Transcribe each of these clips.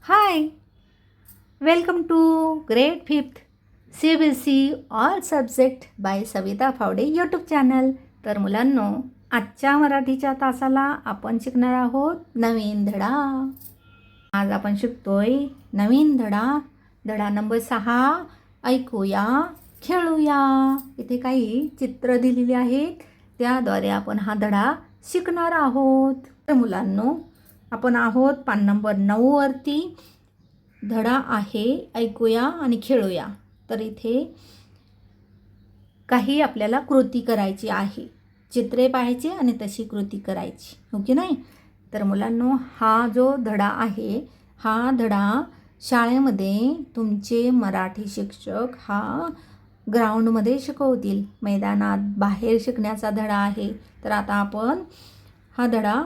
High, welcome to grade fifth CBSE all subject by Savita Phawade YouTube channel. तर मुलांनो, आजच्या मराठीच्या तासाला आपण शिकणार आहोत नवीन धडा. आज आपण शिकतोय नवीन धडा, धडा नंबर 6. ऐकूया, खेळूया. इथे काही चित्र दिलेली आहेत, त्याद्वारे आपण हा धडा शिकणार आहोत. तर मुलांनो, आपण आहोत पान नंबर 9 वरती. धडा आहे ऐकूया आणि खेळूया. तर इथे काही आपल्याला कृती करायची आहे, चित्रे पाहायची आणि तशी कृती करायची, हो की नाही. तर मुलांनो, हा जो धडा आहे, हा धडा शाळेमध्ये तुमचे मराठी शिक्षक हा ग्राउंडमध्ये शिकवतील, मैदानात बाहेर शिकण्याचा धडा आहे. तर आता आपण हा धडा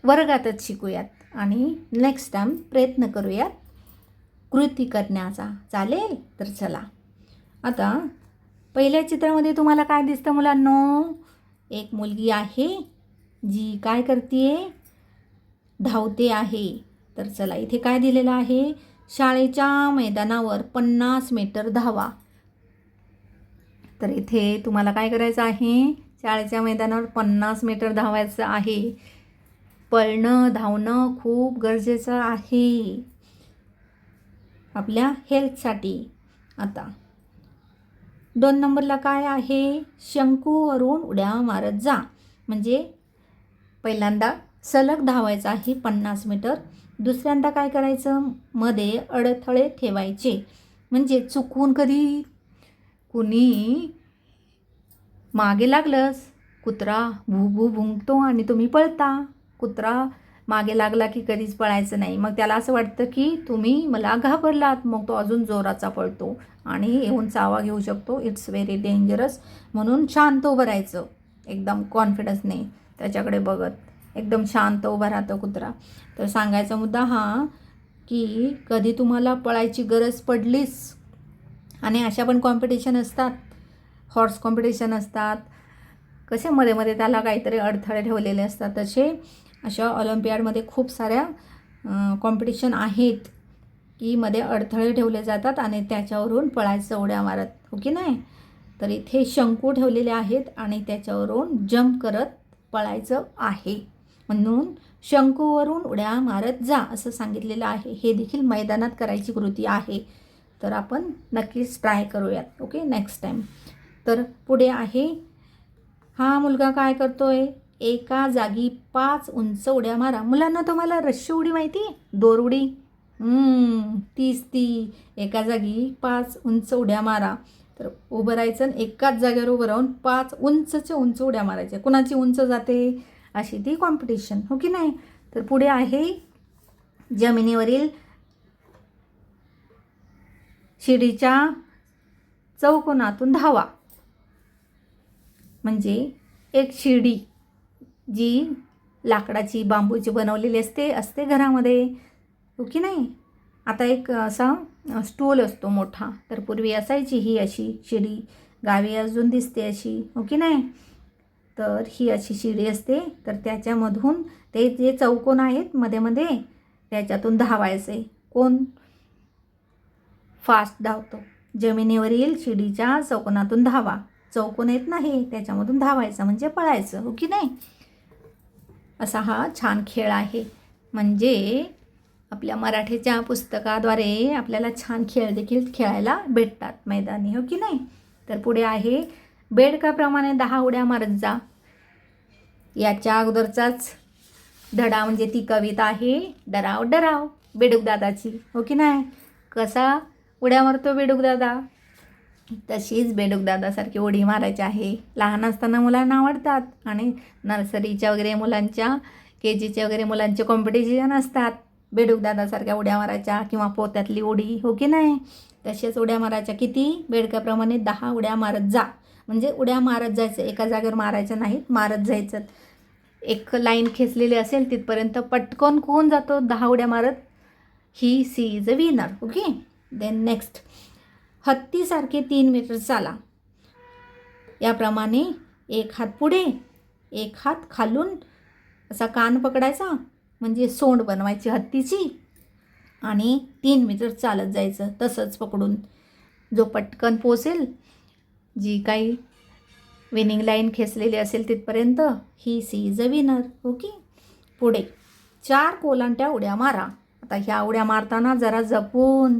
वर्गातच शिकूयात आणि नेक्स्ट टाइम प्रयत्न करूयात कृती करण्याचा. चालेल? तर चला, आता पहिल्या चित्रामध्ये तुम्हाला काय दिसतं मुलांनो? एक मुलगी आहे जी काय करते, धावते आहे. तर चला, इथे काय दिलेलं आहे? शाळेच्या मैदानावर 50 मीटर धावा. तर इथे तुम्हाला काय करायचं आहे? शाळेच्या मैदानावर 50 मीटर धावायचं आहे. पळणं, धावणं खूप गरजेचं आहे आपल्या हेल्थसाठी. आता 2 नंबरला काय आहे? शंकूवरून उड्या मारत जा. म्हणजे पहिल्यांदा सलग धावायचं आहे 50 मीटर. दुसऱ्यांदा काय करायचं? मध्ये अडथळे ठेवायचे. म्हणजे चुकून कधी कुणी मागे लागलंच, कुत्रा भू भू भुंकतो आणि तुम्ही पळता. कुत्रा मागे लागला की कधीच पळायचं नाही. मग त्याला असं वाटतं की तुम्ही मला घाबरलात, मग तो अजून जोराचा पळतो आणि येऊन चावा घेऊ शकतो. It's very dangerous. म्हणून शांत उभं राहायचं, एकदम कॉन्फिडन्स नाही त्याच्याकडे बघत, एकदम शांत उभा राहतो कुत्रा. तर सांगायचा मुद्दा हा की कधी तुम्हाला पळायची गरज पडलीच, आणि अशा पण कॉम्पिटिशन असतात, हॉर्स कॉम्पिटिशन असतात, कसे मध्ये मध्ये त्याला काहीतरी अडथळे ठेवलेले असतात, तसे अशा ऑलिम्पियाडमध्ये खूप साऱ्या कॉम्पिटिशन आहेत की मध्ये अडथळे ठेवले जातात आणि त्याच्यावरून पळायचं उड्या मारत, हो की नाही. तर इथे शंकू ठेवलेले आहेत आणि त्याच्यावरून जंप करत पळायचं आहे. म्हणून शंकूवरून उड्या मारत जा असं सांगितलेलं आहे. हे देखील मैदानात करायची कृती आहे. तर आपण नक्कीच ट्राय करूयात, ओके, नेक्स्ट टाईम. तर पुढे आहे, हा मुलगा काय करतोय? एका जागी 5 उंच उड्या मारा. मुलांना तुम्हाला रश्शी उडी माहिती आहे? दोर उडी. तीच ती. एका जागी 5 उंच उड्या मारा. तर उभं राहायचं आणि एकाच जागेवर उभं राहून 5 उंचच्या उंच उड्या मारायच्या. कुणाची उंच जाते अशी ती कॉम्पिटिशन, हो की नाही. तर पुढे आहे, जमिनीवरील शिडीच्या चौकोनातून धावा. म्हणजे एक शिडी जी लाकडाची, बांबूची बनवलेली असते घरामध्ये, हो की नाही. आता एक असा स्टूल असतो मोठा, तर पूर्वी असायची ही अशी शिडी, गावी अजून दिसते अशी, हो की नाही. तर ही अशी शिडी असते. तर त्याच्यामधून ते जे चौकोन आहेत मध्ये मध्ये, त्याच्यातून धावायचे. कोण फास्ट धावतो? जमिनीवरील शिडीच्या चौकोनातून धावा. चौकोन येत नाही त्याच्यामधून धावायचं म्हणजे पळायचं, हो की नाही. असा हा छान खेळ आहे. म्हणजे आपल्या मराठीच्या पुस्तकाद्वारे आपल्याला छान खेळ देखील खेळायला भेटतात मैदानी, हो की नाही. तर पुढे आहे, बेडकाप्रमाणे 10 उड्या मारत जा. याच्या अगोदरचाच धडा म्हणजे ती कविता आहे, डराव डराव, बेडूक दादाची, हो की नाही. कसा उड्या मारतो बेडूक दादा, तशीच बेडूक दादासारखी उडी मारायची आहे. लहान असताना मुलांना आवडतात आणि नर्सरीच्या वगैरे मुलांच्या, KGच्या वगैरे मुलांचे कॉम्पिटिशन असतात. बेडूक दादासारख्या उड्या मारायच्या किंवा पोत्यातली उडी, हो की नाही. तसेच उड्या मारायच्या. किती? बेडकाप्रमाणे 10 उड्या मारत जा. म्हणजे उड्या मारत जायचं, एका जागेवर मारायचं नाहीत, मारत जायचं. एक लाईन खेचलेली असेल तिथपर्यंत पटकन कोण जातो 10 उड्या मारत, he she is a winner, okay. Then next, हत्तीसारखे 3 मीटर चाला. याप्रमाणे एक हात पुढे, एक हात खालून असा कान पकडायचा, म्हणजे सोंड बनवायची हत्तीची आणि 3 मीटर चालत जायचं तसंच पकडून. जो पटकन पोचेल, जी काही विनिंग लाईन खेचलेली असेल तिथपर्यंत, he she is a winner. Okay. पुढे 4 कोलांट्या उड्या मारा. आता ह्या उड्या मारताना जरा जपून.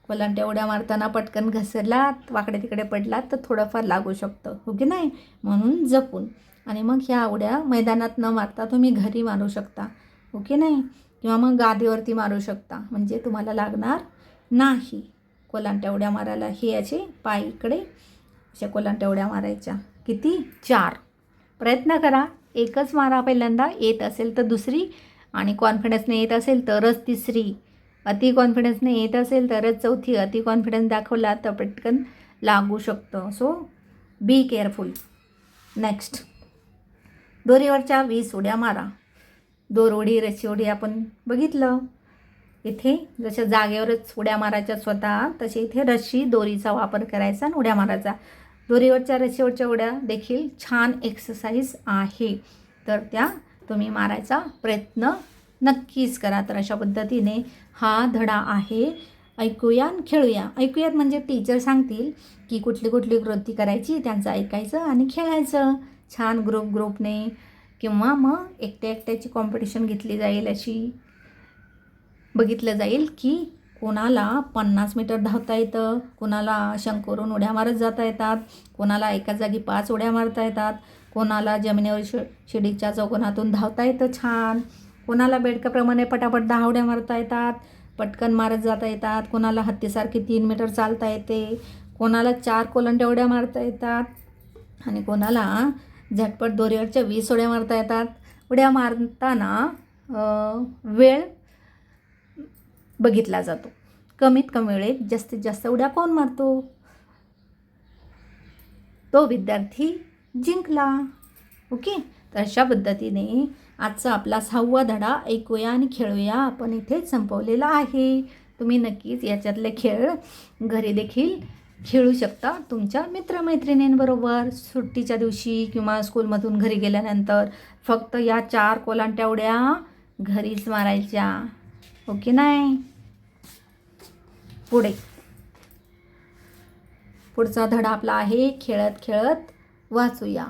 कोलांट्या उड्या मारताना पटकन घसरलात, वाकडे तिकडे पडलात तर थोडंफार लागू शकतं, हो की नाही, म्हणून जपून. आणि मग ह्या उड्या मैदानात न मारता तुम्ही घरी मारू शकता, हो की नाही, किंवा मग गादीवरती मारू शकता, म्हणजे तुम्हाला लागणार नाही. कोलांट्या उड्या मारायला हे याचे पाय इकडे अशा कोलांट्या उड्या मारायच्या. किती? 4. प्रयत्न करा. एकच मारा पहिल्यांदा, येत असेल तर दुसरी, आणि कॉन्फिडन्सने येत असेल तरच तिसरी, अति कॉन्फिडन्सने येत असेल तरच चौथी. अति कॉन्फिडन्स दाखवला तर पटकन लागू शकतं. So be careful. नेक्स्ट, दोरीवरच्या 20 उड्या मारा. दोरउडी, रस्सी उडी आपण बघितलं. इथे जशा जागेवरच उड्या मारायच्या स्वतः, तसे इथे रस्सी दोरीचा वापर करायचा आणि उड्या मारायचा. दोरीवरच्या रस्सीवरच्या उड्या देखील छान एक्सरसाइज आहे, तर त्या तुम्ही मारायचा प्रयत्न नक्कीच करा. तर अशा पद्धतीने हा धडा आहे. ऐकूया आणि खेळूया. ऐकूयात म्हणजे टीचर सांगतील की कुठली कुठली कृती करायची, त्यांचं ऐकायचं आणि खेळायचं छान ग्रुपने, किंवा मग एकट्या एकट्याची कॉम्पिटिशन घेतली जाईल. अशी बघितलं जाईल की कोणाला 50 मीटर धावता येतं, कोणाला शंकरून उड्या मारत जाता येतात, कोणाला एका जागी 5 उड्या मारता येतात, कोणाला जमिनीवर शिडीच्या चौकोनातून धावता येतं छान, कोणाला बेडकाप्रमाणे पटापट 10 उड्या मारता येतात, पटकन मारत जाता येतात, कोणाला हत्तीसारखी 3 मीटर चालता येते, कोणाला 4 कोलंट्या उड्या मारता येतात, आणि कोणाला झटपट दोरीवरच्या 20 उड्या मारता येतात. उड्या मारताना वेळ बघितला जातो. कमीत कमी वेळेत जास्तीत जास्त उड्या कोण मारतो, तो विद्यार्थी जिंकला. ओके. तर अशा पद्धतीने आजचा आपला 6वा धडा ऐकूया आणि खेळूया आपण इथेच संपवलेला आहे. तुम्ही नक्कीच याच्यातले खेळ घरी देखील खेळू शकता तुमच्या मित्रमैत्रिणींबरोबर सुट्टीच्या दिवशी किंवा स्कूलमधून घरी गेल्यानंतर. फक्त या 4 कोलांट्या उड्या घरीच मारायच्या, ओके नाही. पुढचा धडा आपला आहे खेळत खेळत वाचूया.